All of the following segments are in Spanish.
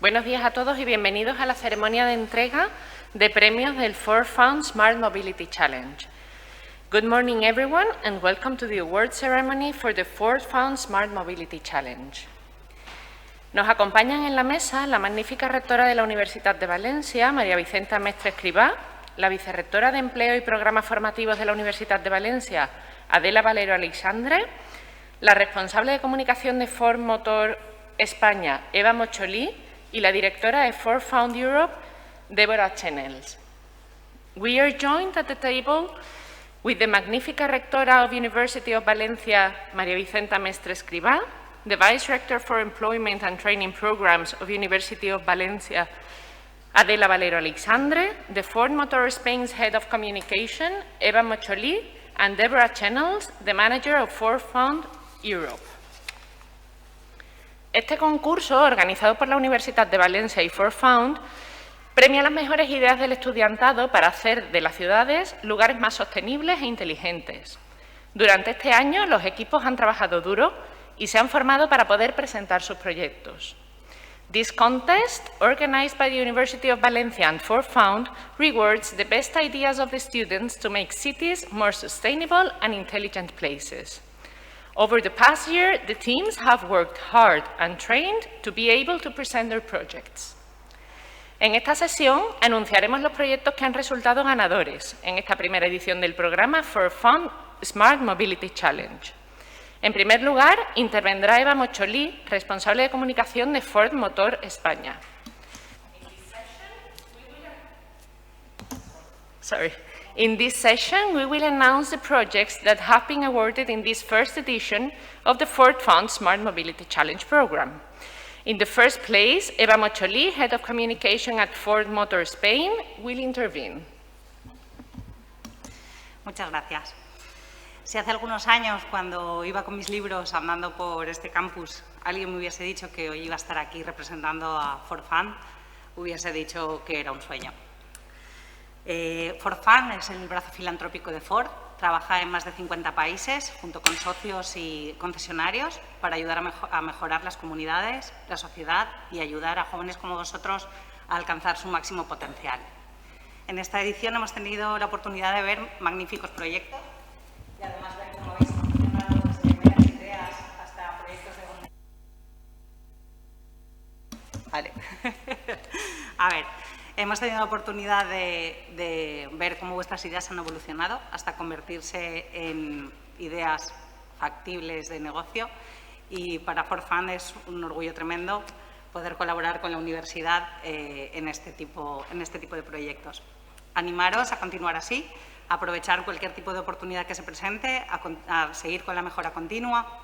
Buenos días a todos y bienvenidos a la ceremonia de entrega de premios del Ford Fund Smart Mobility Challenge. Good morning everyone and welcome to the award ceremony for the Ford Fund Smart Mobility Challenge. Nos acompañan en la mesa la magnífica rectora de la Universidad de Valencia, María Vicenta Mestre Escrivá, la vicerrectora de Empleo y Programas Formativos de la Universidad de Valencia, Adela Valero Aleixandre, la responsable de comunicación de Ford Motor España, Eva Mocholí, y la directora de Ford Fund Europe, Deborah Chenels. We are joined at the table with the magnífica rectora of University of Valencia, María Vicenta Mestre Escrivá, the Vice Rector for Employment and Training Programs of University of Valencia, Adela Valero Aleixandre, the Ford Motor Spain's Head of Communication, Eva Mocholí, and Deborah Chenels, the Manager of Ford Fund Europe. Este concurso, organizado por la Universidad de Valencia y Ford Fund, premia las mejores ideas del estudiantado para hacer de las ciudades lugares más sostenibles e inteligentes. Durante este año, los equipos han trabajado duro y se han formado para poder presentar sus proyectos. This contest, organized by the University of Valencia and Ford Fund, rewards the best ideas of the students to make cities more sustainable and intelligent places. Over the past year, the teams have worked hard and trained to be able to present their projects. En esta sesión anunciaremos los proyectos que han resultado ganadores en esta primera edición del programa Ford Fund Smart Mobility Challenge. En primer lugar, intervendrá Eva Mocholí, responsable de comunicación de Ford Motor España. In this session, we will announce the projects that have been awarded in this first edition of the Ford Fund Smart Mobility Challenge program. In the first place, Eva Mocholí, Head of Communication at Ford Motor Spain, will intervene. Muchas gracias. Si hace algunos años, cuando iba con mis libros andando por este campus, alguien me hubiese dicho que hoy iba a estar aquí representando a Ford Fund, hubiese dicho que era un sueño. Ford Fund es el brazo filantrópico de Ford, trabaja en más de 50 países junto con socios y concesionarios para ayudar a mejorar las comunidades, la sociedad y ayudar a jóvenes como vosotros a alcanzar su máximo potencial. En esta edición hemos tenido la oportunidad de ver magníficos proyectos y además ver cómo habéis funcionado desde primeras ideas hasta proyectos de... Vale. A ver. Hemos tenido la oportunidad de ver cómo vuestras ideas han evolucionado hasta convertirse en ideas factibles de negocio y para Ford Fund es un orgullo tremendo poder colaborar con la universidad en este tipo de proyectos. Animaros a continuar así, a aprovechar cualquier tipo de oportunidad que se presente, a seguir con la mejora continua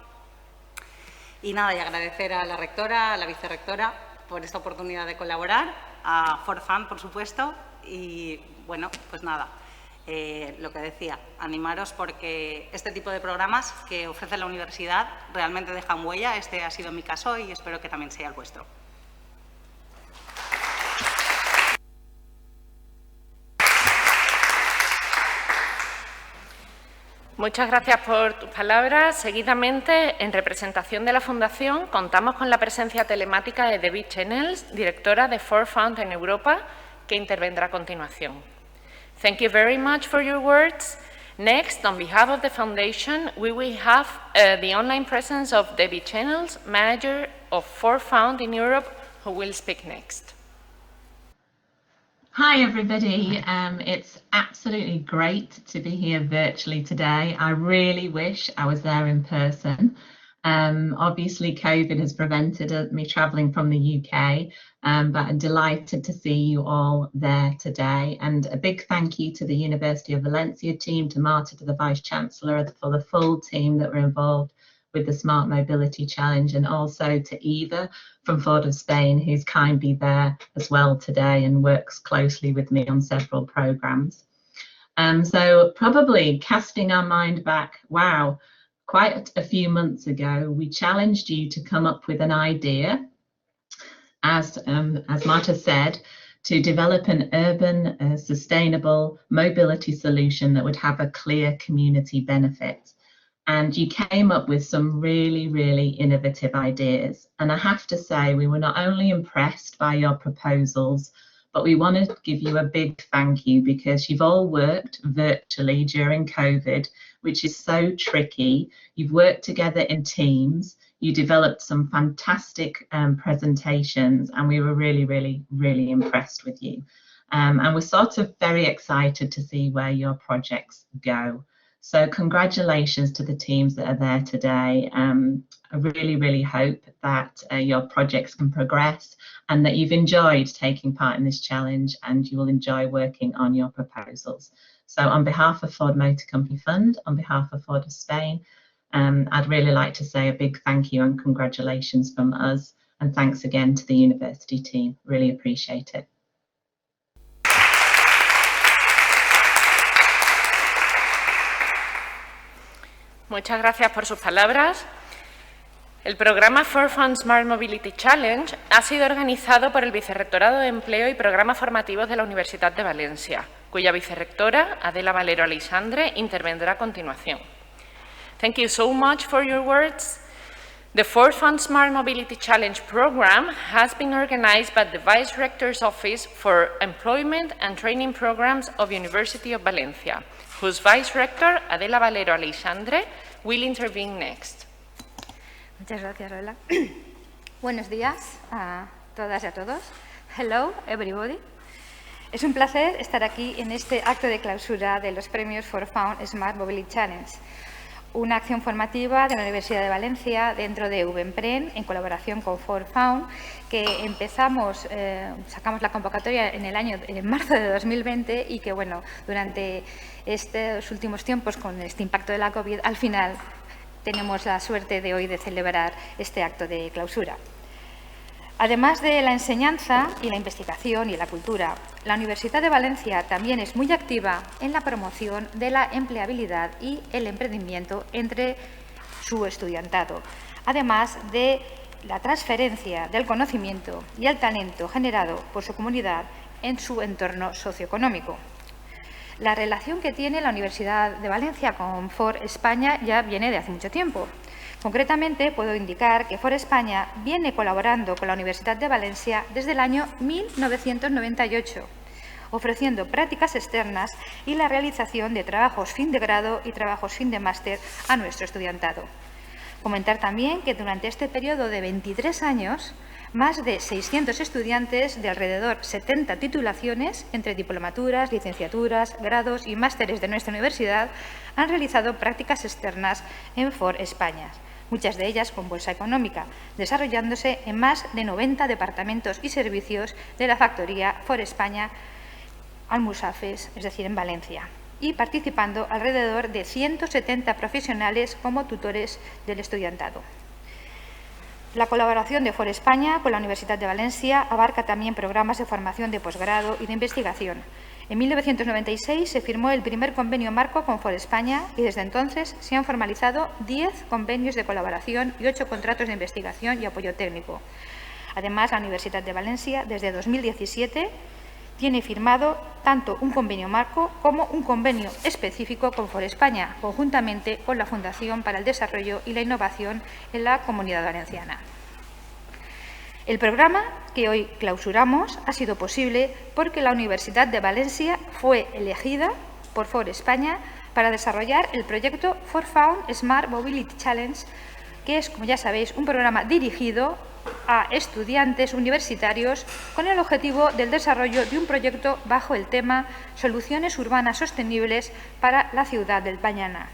y nada, y agradecer a la rectora, a la vicerrectora por esta oportunidad de colaborar, a Ford Fund, por supuesto, y bueno, pues nada, lo que decía, animaros porque este tipo de programas que ofrece la universidad realmente dejan huella. Este ha sido mi caso y espero que también sea el vuestro. Muchas gracias por tus palabras. Seguidamente, en representación de la Fundación, contamos con la presencia telemática de Debbie Chenels, directora de Ford Fund en Europa, que intervendrá a continuación. Thank you very much for your words. Next, on behalf of the Foundation, we will have the online presence of Debbie Chenels, manager of Ford Fund in Europe, who will speak next. Hi everybody, it's absolutely great to be here virtually today. I really wish I was there in person. Obviously COVID has prevented me travelling from the UK, but I'm delighted to see you all there today. And a big thank you to the University of Valencia team, to Marta, to the Vice-Chancellor, for the full team that were involved with the Smart Mobility Challenge, and also to Eva from Ford of Spain, who's kindly there as well today and works closely with me on several programs. So probably casting our mind back, wow, quite a few months ago, we challenged you to come up with an idea, as Marta said, to develop an urban sustainable mobility solution that would have a clear community benefit. and you came up with some really, really innovative ideas. And I have to say, we were not only impressed by your proposals, but we want to give you a big thank you because you've all worked virtually during COVID, which is so tricky. You've worked together in teams, you developed some fantastic presentations, and we were really, really, really impressed with you. And we're sort of very excited to see where your projects go. So congratulations to the teams that are there today. I really, really hope that your projects can progress and that you've enjoyed taking part in this challenge and you will enjoy working on your proposals. So on behalf of Ford Motor Company Fund, on behalf of Ford of Spain, I'd really like to say a big thank you and congratulations from us. And thanks again to the university team. Really appreciate it. Muchas gracias por sus palabras. El programa Ford Fund Smart Mobility Challenge ha sido organizado por el Vicerrectorado de Empleo y Programas Formativos de la Universidad de Valencia, cuya vicerrectora, Adela Valero Aleixandre, intervendrá a continuación. Thank you so much for your words. The Ford Fund Smart Mobility Challenge program has been organized by the Vice Rector's Office for Employment and Training Programs of University of Valencia, whose Vice Rector, Adela Valero Aleixandre, will intervene next. Muchas gracias, Lola. Buenos días a todas y a todos. Hello, everybody. Es un placer estar aquí en este acto de clausura de los premios Ford Fund Smart Mobility Challenge, una acción formativa de la Universidad de Valencia dentro de VEMPREN en colaboración con Ford Fund, que empezamos, sacamos la convocatoria en marzo de 2020 y que, bueno, durante estos últimos tiempos con este impacto de la COVID, al final tenemos la suerte de hoy de celebrar este acto de clausura. Además de la enseñanza y la investigación y la cultura, la Universidad de Valencia también es muy activa en la promoción de la empleabilidad y el emprendimiento entre su estudiantado, además de la transferencia del conocimiento y el talento generado por su comunidad en su entorno socioeconómico. La relación que tiene la Universidad de Valencia con Ford España ya viene de hace mucho tiempo. Concretamente, puedo indicar que Ford España viene colaborando con la Universidad de Valencia desde el año 1998, ofreciendo prácticas externas y la realización de trabajos fin de grado y trabajos fin de máster a nuestro estudiantado. Comentar también que durante este periodo de 23 años, más de 600 estudiantes de alrededor 70 titulaciones entre diplomaturas, licenciaturas, grados y másteres de nuestra universidad han realizado prácticas externas en Ford España, muchas de ellas con bolsa económica, desarrollándose en más de 90 departamentos y servicios de la factoría Ford España Almusafes, es decir, en Valencia, y participando alrededor de 170 profesionales como tutores del estudiantado. La colaboración de Ford España con la Universidad de Valencia abarca también programas de formación de posgrado y de investigación. En 1996 se firmó el primer convenio marco con Ford España y desde entonces se han formalizado 10 convenios de colaboración y 8 contratos de investigación y apoyo técnico. Además, la Universidad de Valencia, desde 2017, tiene firmado tanto un convenio marco como un convenio específico con Ford España, conjuntamente con la Fundación para el Desarrollo y la Innovación en la Comunidad Valenciana. El programa que hoy clausuramos ha sido posible porque la Universidad de Valencia fue elegida por Ford España para desarrollar el proyecto Ford Fund Smart Mobility Challenge, que es, como ya sabéis, un programa dirigido a estudiantes universitarios con el objetivo del desarrollo de un proyecto bajo el tema Soluciones urbanas sostenibles para la ciudad del mañana.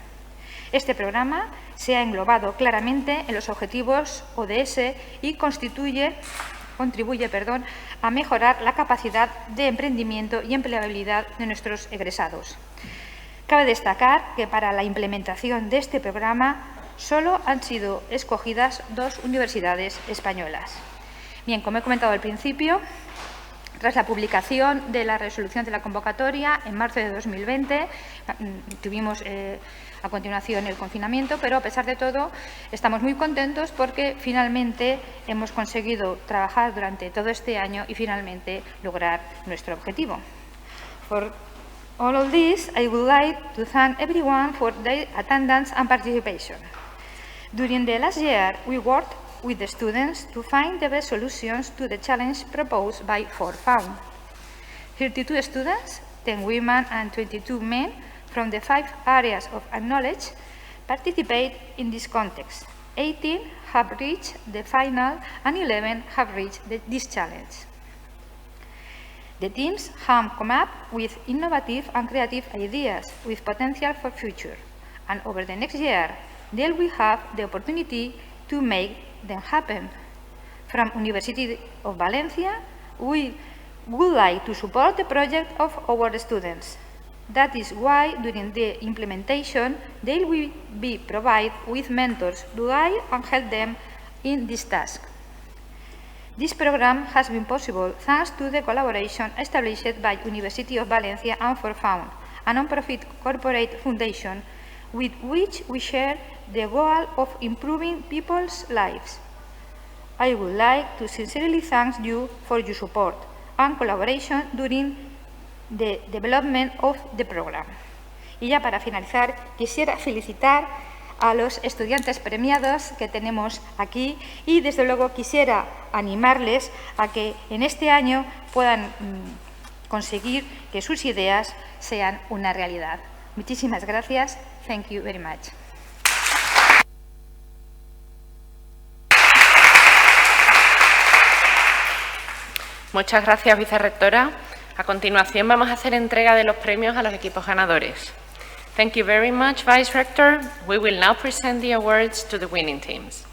Este programa se ha englobado claramente en los objetivos ODS y contribuye a mejorar la capacidad de emprendimiento y empleabilidad de nuestros egresados. Cabe destacar que para la implementación de este programa solo han sido escogidas 2 universidades españolas. Bien, como he comentado al principio, tras la publicación de la resolución de la convocatoria en marzo de 2020, tuvimos a continuación el confinamiento, pero a pesar de todo estamos muy contentos porque finalmente hemos conseguido trabajar durante todo este año y finalmente lograr nuestro objetivo. all of this, I would like to thank everyone for their attendance and participation. During the last year, we worked with the students to find the best solutions to the challenge proposed by ForFound. 32 students, 10 women and 22 men from the 5 areas of knowledge participate in this context. 18 have reached the final and 11 have reached this challenge. The teams have come up with innovative and creative ideas with potential for future, and over the next year, they will have the opportunity to make them happen. From University of Valencia, we would like to support the project of our students. That is why, during the implementation, they will be provided with mentors to guide and help them in this task. This program has been possible thanks to the collaboration established by University of Valencia and ForFound, a non-profit corporate foundation with which we share the goal of improving people's lives. I would like to sincerely thank you for your support and collaboration during the development of the program. Y ya para finalizar, quisiera felicitar a los estudiantes premiados que tenemos aquí y, desde luego, quisiera animarles a que en este año puedan conseguir que sus ideas sean una realidad. Muchísimas gracias. Thank you very much. Muchas gracias, vicerrectora. A continuación vamos a hacer entrega de los premios a los equipos ganadores. Thank you very much, Vice Rector. We will now present the awards to the winning teams.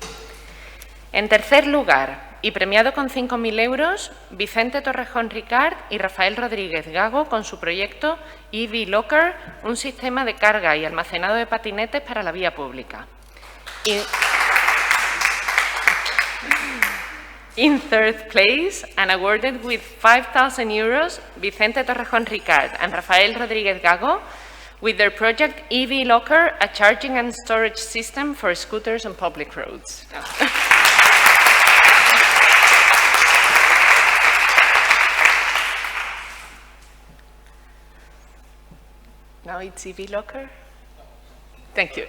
En tercer lugar, y premiado con 5.000 euros, Vicente Torrejón Ricard y Rafael Rodríguez Gago con su proyecto EV Locker, un sistema de carga y almacenado de patinetes para la vía pública. In third place, and awarded with 5,000 euros, Vicente Torrejón Ricard and Rafael Rodríguez Gago with their project EV Locker, a charging and storage system for scooters on public roads. Now it's EV Locker. Thank you.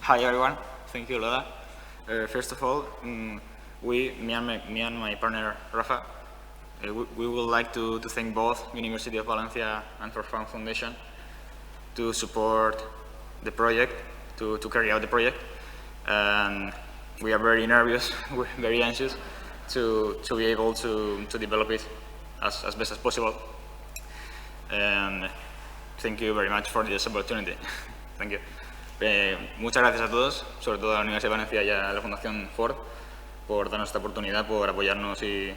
Hi everyone, thank you Lola. First of all, me and my partner Rafa, we would like to thank both University of Valencia and ForFound Foundation to support the project, to carry out the project. And we are very nervous, we're very anxious to be able to develop it as best as possible. And thank you very much for this opportunity. Thank you. Muchas gracias a todos, sobre todo a la Universidad de Valencia y a la Fundación Ford, por darnos esta oportunidad, por apoyarnos y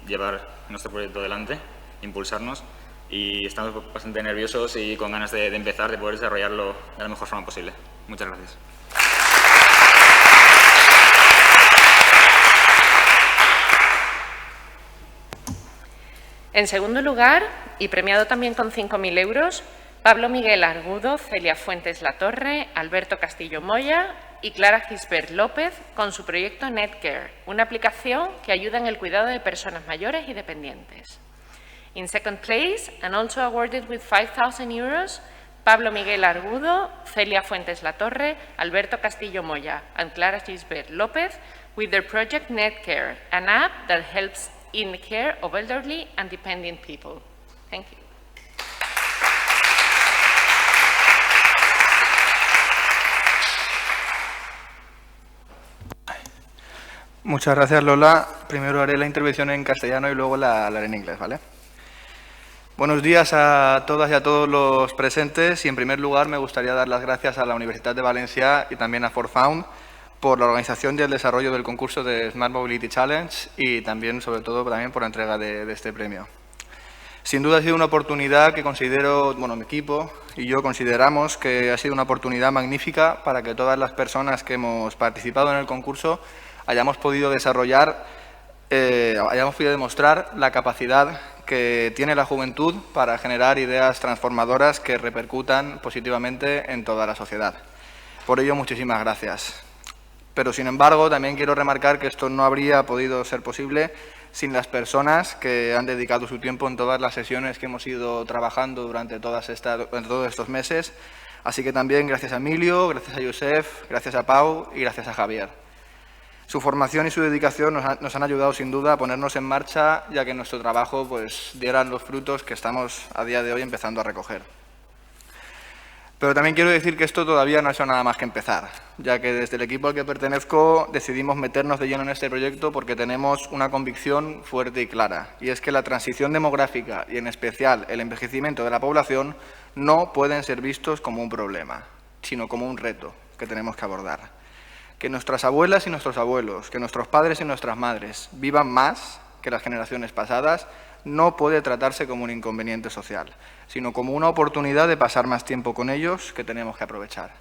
llevar nuestro proyecto adelante, impulsarnos. Y estamos bastante nerviosos y con ganas de empezar, de poder desarrollarlo de la mejor forma posible. Muchas gracias. En segundo lugar, y premiado también con 5.000 euros, Pablo Miguel Argudo, Celia Fuentes Latorre, Alberto Castillo Moya y Clara Gisbert López con su proyecto NetCare, una aplicación que ayuda en el cuidado de personas mayores y dependientes. In second place, and also awarded with 5,000 euros, Pablo Miguel Argudo, Celia Fuentes Latorre, Alberto Castillo Moya and Clara Gisbert López with their project NetCare, an app that helps in the care of elderly and dependent people. Thank you. Muchas gracias, Lola. Primero haré la intervención en castellano y luego la haré en inglés, ¿vale? Buenos días a todas y a todos los presentes y, en primer lugar, me gustaría dar las gracias a la Universidad de Valencia y también a ForFound por la organización y el desarrollo del concurso de Smart Mobility Challenge y también, sobre todo, también por la entrega de este premio. Sin duda ha sido una oportunidad que considero, bueno, mi equipo y yo consideramos que ha sido una oportunidad magnífica para que todas las personas que hemos participado en el concurso hayamos podido desarrollar, hayamos podido demostrar la capacidad que tiene la juventud para generar ideas transformadoras que repercutan positivamente en toda la sociedad. Por ello, muchísimas gracias. Pero, sin embargo, también quiero remarcar que esto no habría podido ser posible sin las personas que han dedicado su tiempo en todas las sesiones que hemos ido trabajando durante todos estos meses. Así que también gracias a Emilio, gracias a Josep, gracias a Pau y gracias a Javier. Su formación y su dedicación nos han ayudado sin duda a ponernos en marcha, ya que nuestro trabajo pues, diera los frutos que estamos a día de hoy empezando a recoger. Pero también quiero decir que esto todavía no ha hecho nada más que empezar, ya que desde el equipo al que pertenezco decidimos meternos de lleno en este proyecto porque tenemos una convicción fuerte y clara, y es que la transición demográfica y en especial el envejecimiento de la población no pueden ser vistos como un problema, sino como un reto que tenemos que abordar. Que nuestras abuelas y nuestros abuelos, que nuestros padres y nuestras madres vivan más que las generaciones pasadas, no puede tratarse como un inconveniente social, sino como una oportunidad de pasar más tiempo con ellos que tenemos que aprovechar.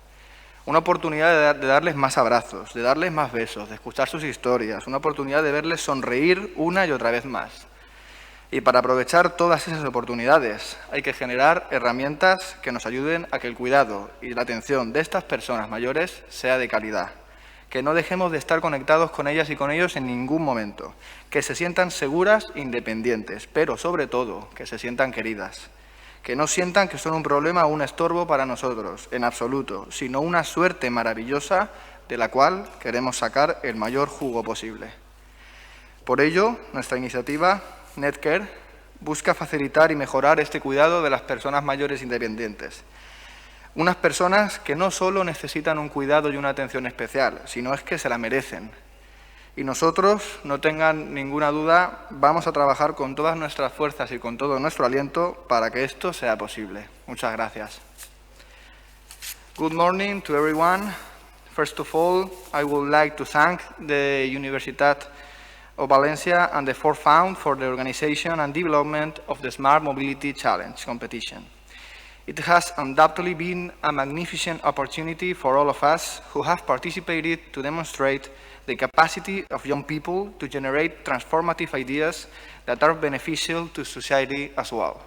Una oportunidad de darles más abrazos, de darles más besos, de escuchar sus historias, una oportunidad de verles sonreír una y otra vez más. Y para aprovechar todas esas oportunidades hay que generar herramientas que nos ayuden a que el cuidado y la atención de estas personas mayores sea de calidad. Que no dejemos de estar conectados con ellas y con ellos en ningún momento, que se sientan seguras e independientes, pero sobre todo que se sientan queridas, que no sientan que son un problema o un estorbo para nosotros, en absoluto, sino una suerte maravillosa de la cual queremos sacar el mayor jugo posible. Por ello, nuestra iniciativa, Netcare, busca facilitar y mejorar este cuidado de las personas mayores independientes. Unas personas que no solo necesitan un cuidado y una atención especial, sino es que se la merecen. Y nosotros, no tengan ninguna duda, vamos a trabajar con todas nuestras fuerzas y con todo nuestro aliento para que esto sea posible. Muchas gracias. Good morning to everyone. First of all, I would like to thank the Universitat of Valencia and the Ford Fund for the organization and development of the Smart Mobility Challenge competition. It has undoubtedly been a magnificent opportunity for all of us who have participated to demonstrate the capacity of young people to generate transformative ideas that are beneficial to society as well.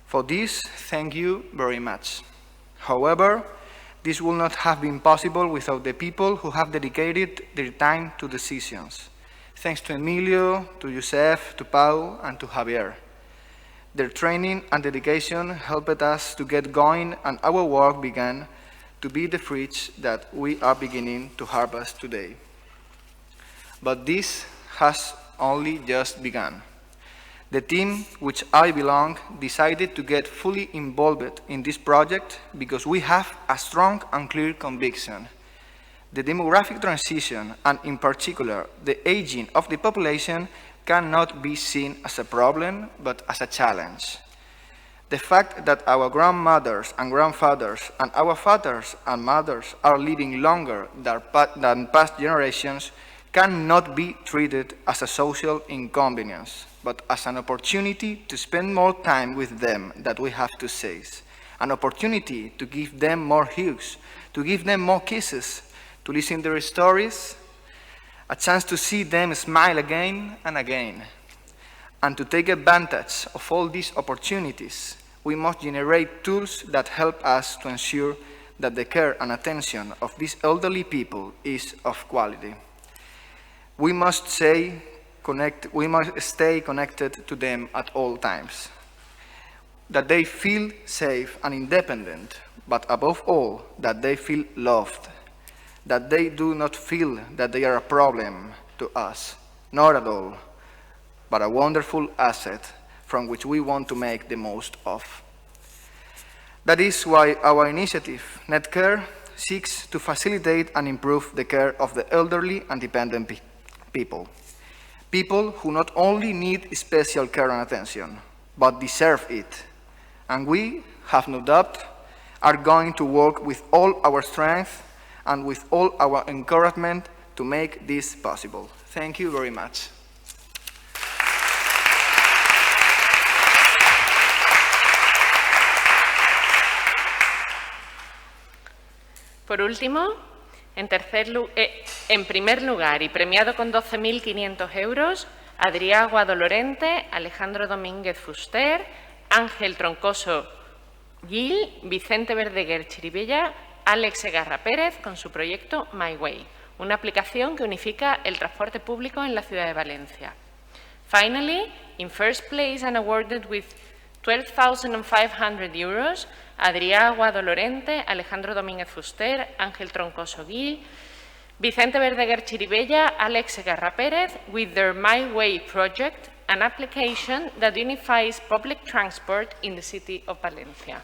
For this, thank you very much. However, this would not have been possible without the people who have dedicated their time to the sessions. Thanks to Emilio, to Josep, to Pau, and to Javier. Their training and dedication helped us to get going, and our work began to be the fruits that we are beginning to harvest today. But this has only just begun. The team which I belong decided to get fully involved in this project because we have a strong and clear conviction. The demographic transition, and in particular the aging of the population, cannot be seen as a problem, but as a challenge. The fact that our grandmothers and grandfathers and our fathers and mothers are living longer than past generations cannot be treated as a social inconvenience, but as an opportunity to spend more time with them that we have to seize, an opportunity to give them more hugs, to give them more kisses, to listen to their stories, a chance to see them smile again and again. And to take advantage of all these opportunities, we must generate tools that help us to ensure that the care and attention of these elderly people is of quality. We must stay connected to them at all times, that they feel safe and independent, but above all, that they feel loved, that they do not feel that they are a problem to us, not at all, but a wonderful asset from which we want to make the most of. That is why our initiative, Netcare, seeks to facilitate and improve the care of the elderly and dependent people. People who not only need special care and attention, but deserve it. And we, have no doubt, are going to work with all our strength and with all our encouragement to make this possible. Thank you very much. Por último, en primer lugar y premiado con 12.500 euros, Adrià Aguado Lorente, Alejandro Domínguez Fuster, Ángel Troncoso Gil, Vicente Verdeguer Chiribella, Alex Segarra Pérez con su proyecto My Way, una aplicación que unifica el transporte público en la ciudad de Valencia. Finally, in first place and awarded with 12,500 euros, Adrià Aguado Lorente, Alejandro Domínguez Fuster, Ángel Troncoso Gil, Vicente Verdeguer Chiribella, Alex Segarra Pérez, with their My Way project, an application that unifies public transport in the city of Valencia.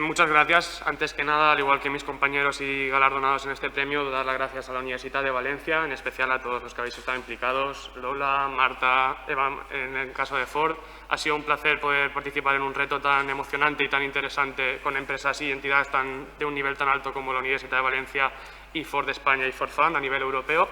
Muchas gracias. Antes que nada, al igual que mis compañeros y galardonados en este premio, dar las gracias a la Universitat de Valencia, en especial a todos los que habéis estado implicados, Lola, Marta, Eva, en el caso de Ford. Ha sido un placer poder participar en un reto tan emocionante y tan interesante con empresas y entidades de un nivel tan alto como la Universitat de Valencia y Ford España y Ford Fund a nivel europeo.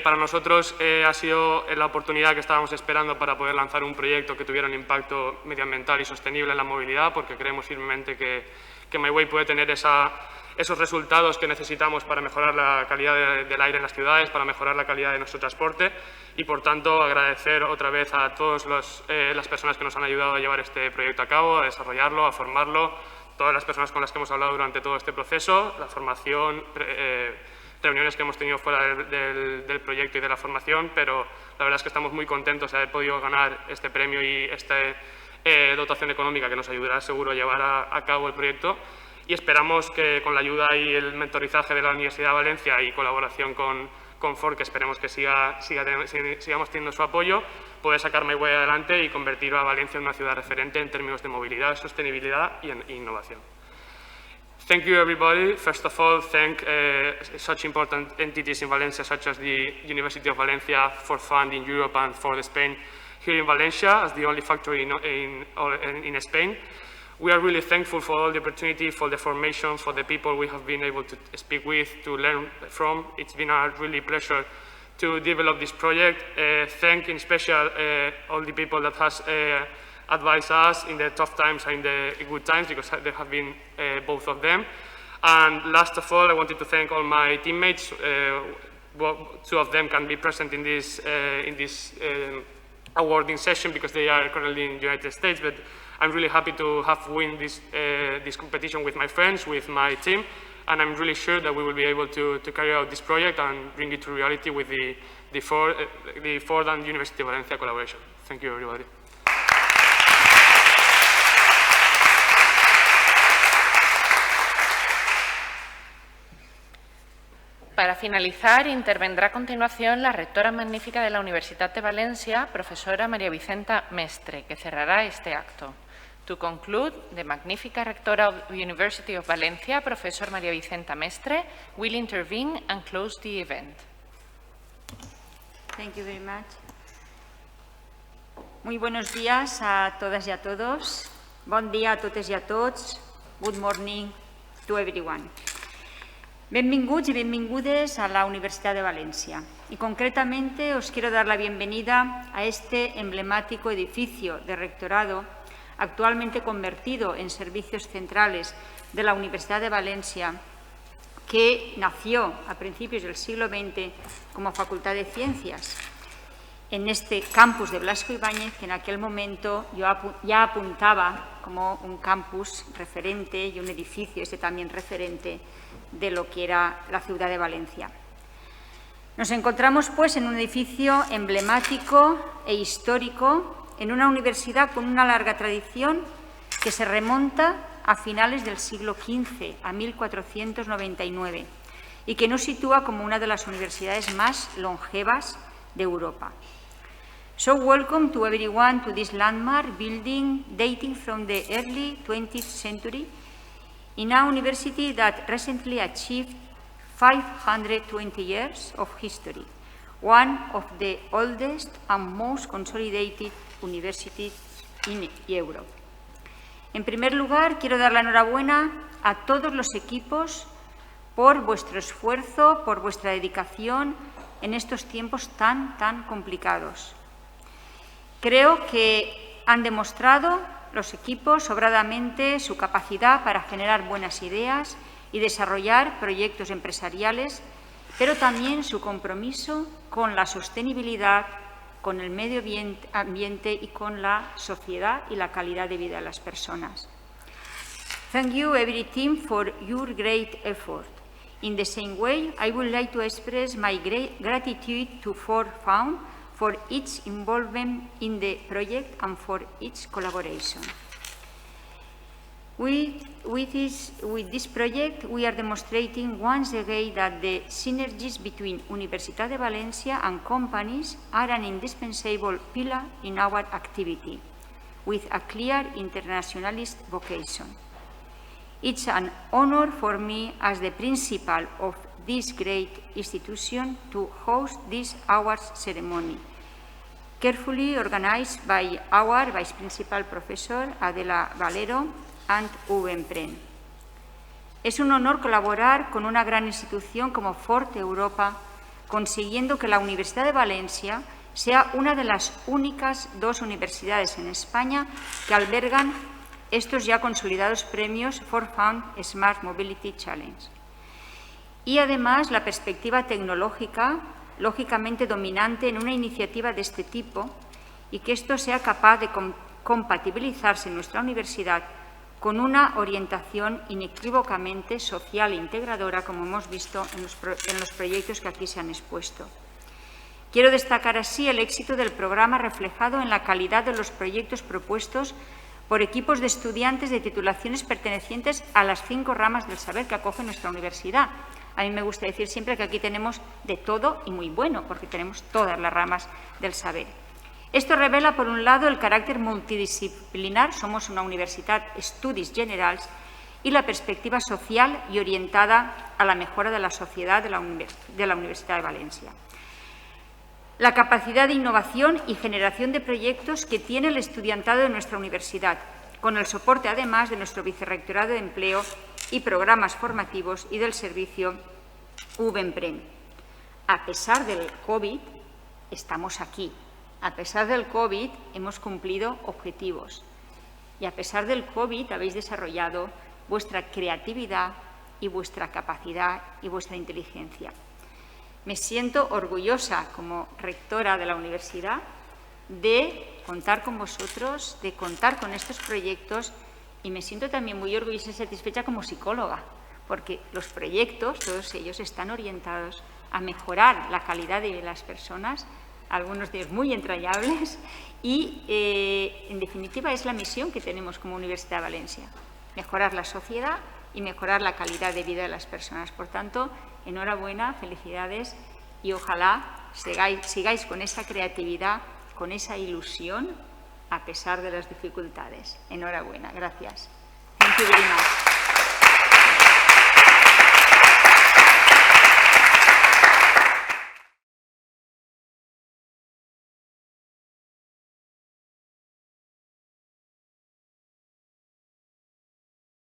Para nosotros ha sido la oportunidad que estábamos esperando para poder lanzar un proyecto que tuviera un impacto medioambiental y sostenible en la movilidad, porque creemos firmemente que My Way puede tener esos resultados que necesitamos para mejorar la calidad del aire en las ciudades, para mejorar la calidad de nuestro transporte y, por tanto, agradecer otra vez a todas las personas que nos han ayudado a llevar este proyecto a cabo, a desarrollarlo, a formarlo, todas las personas con las que hemos hablado durante todo este proceso, la formación, reuniones que hemos tenido fuera del proyecto y de la formación, pero la verdad es que estamos muy contentos de haber podido ganar este premio y esta dotación económica que nos ayudará seguro a llevar a cabo el proyecto, y esperamos que con la ayuda y el mentorizaje de la Universidad de Valencia y colaboración con Ford, que esperemos que sigamos teniendo su apoyo, poder sacar My Way adelante y convertir a Valencia en una ciudad referente en términos de movilidad, sostenibilidad y innovación. Thank you, everybody. First of all, thank such important entities in Valencia, such as the University of Valencia, Ford Fund in Europe and Ford Spain, here in Valencia, as the only factory in Spain. We are really thankful for all the opportunity, for the formation, for the people we have been able to speak with, to learn from. It's been a really pleasure to develop this project. Thank in special all the people that has advise us in the tough times and in the good times, because there have been both of them. And last of all, I wanted to thank all my teammates. Two of them can be present in this awarding session because they are currently in the United States, but I'm really happy to have won this competition with my friends, with my team, and I'm really sure that we will be able to carry out this project and bring it to reality with the Ford and University of Valencia collaboration. Thank you, everybody. Para finalizar, intervendrá a continuación la rectora magnífica de la Universitat de Valencia, profesora María Vicenta Mestre, que cerrará este acto. To conclude, the magnífica rectora of the University of Valencia, Professor María Vicenta Mestre, will intervene and close the event. Thank you very much. Muy buenos días a todas y a todos. Bon dia a totes i a tots. Good morning to everyone. Benvinguts y benvingudes a la Universidad de Valencia. Y concretamente os quiero dar la bienvenida a este emblemático edificio de rectorado, actualmente convertido en servicios centrales de la Universidad de Valencia, que nació a principios del siglo XX como Facultad de Ciencias, en este campus de Blasco Ibáñez, que en aquel momento yo ya apuntaba como un campus referente y un edificio también referente de lo que era la ciudad de Valencia. Nos encontramos, pues, en un edificio emblemático e histórico, en una universidad con una larga tradición que se remonta a finales del siglo XV, a 1499, y que nos sitúa como una de las universidades más longevas de Europa. So, welcome to everyone to this landmark building dating from the early 20th century, in a university that recently achieved 520 years of history, one of the oldest and most consolidated universities in Europe. En primer lugar, quiero dar la enhorabuena a todos los equipos por vuestro esfuerzo, por vuestra dedicación en estos tiempos tan complicados. Creo que han demostrado los equipos sobradamente su capacidad para generar buenas ideas y desarrollar proyectos empresariales, pero también su compromiso con la sostenibilidad, con el medio ambiente y con la sociedad y la calidad de vida de las personas. Thank you, every team, for your great effort. In the same way, I would like to express my great gratitude to Ford Found for its involvement in the project and for its collaboration. With this project, we are demonstrating once again that the synergies between Universitat de Valencia and companies are an indispensable pillar in our activity, with a clear internationalist vocation. It's an honor for me as the principal of this great institution to host this awards ceremony, carefully organized by our Vice Principal Professor Adela Valero and UBEMPREN. Es un honor colaborar con una gran institución como Ford Europa, consiguiendo que la Universidad de Valencia sea una de las únicas 2 universidades en España que albergan estos ya consolidados premios Ford Found Smart Mobility Challenge. Y además la perspectiva tecnológica, lógicamente dominante en una iniciativa de este tipo, y que esto sea capaz de compatibilizarse en nuestra universidad con una orientación inequívocamente social e integradora, como hemos visto en los proyectos que aquí se han expuesto. Quiero destacar así el éxito del programa reflejado en la calidad de los proyectos propuestos por equipos de estudiantes de titulaciones pertenecientes a las 5 ramas del saber que acoge nuestra universidad. A mí me gusta decir siempre que aquí tenemos de todo y muy bueno, porque tenemos todas las ramas del saber. Esto revela, por un lado, el carácter multidisciplinar, somos una universidad Estudis Generals, y la perspectiva social y orientada a la mejora de la sociedad de la Universidad de Valencia. La capacidad de innovación y generación de proyectos que tiene el estudiantado de nuestra universidad, con el soporte, además, de nuestro Vicerrectorado de Empleo y Programas Formativos y del servicio UBEMPREN. A pesar del COVID, estamos aquí. A pesar del COVID, hemos cumplido objetivos. Y a pesar del COVID, habéis desarrollado vuestra creatividad y vuestra capacidad y vuestra inteligencia. Me siento orgullosa como rectora de la universidad de contar con vosotros, de contar con estos proyectos, y me siento también muy orgullosa y satisfecha como psicóloga, porque los proyectos, todos ellos, están orientados a mejorar la calidad de vida de las personas, algunos de ellos muy entrañables, y en definitiva es la misión que tenemos como Universidad de Valencia, mejorar la sociedad y mejorar la calidad de vida de las personas. Por tanto, enhorabuena, felicidades, y ojalá sigáis con esa creatividad, con esa ilusión, a pesar de las dificultades. Enhorabuena, gracias. Thank you very much.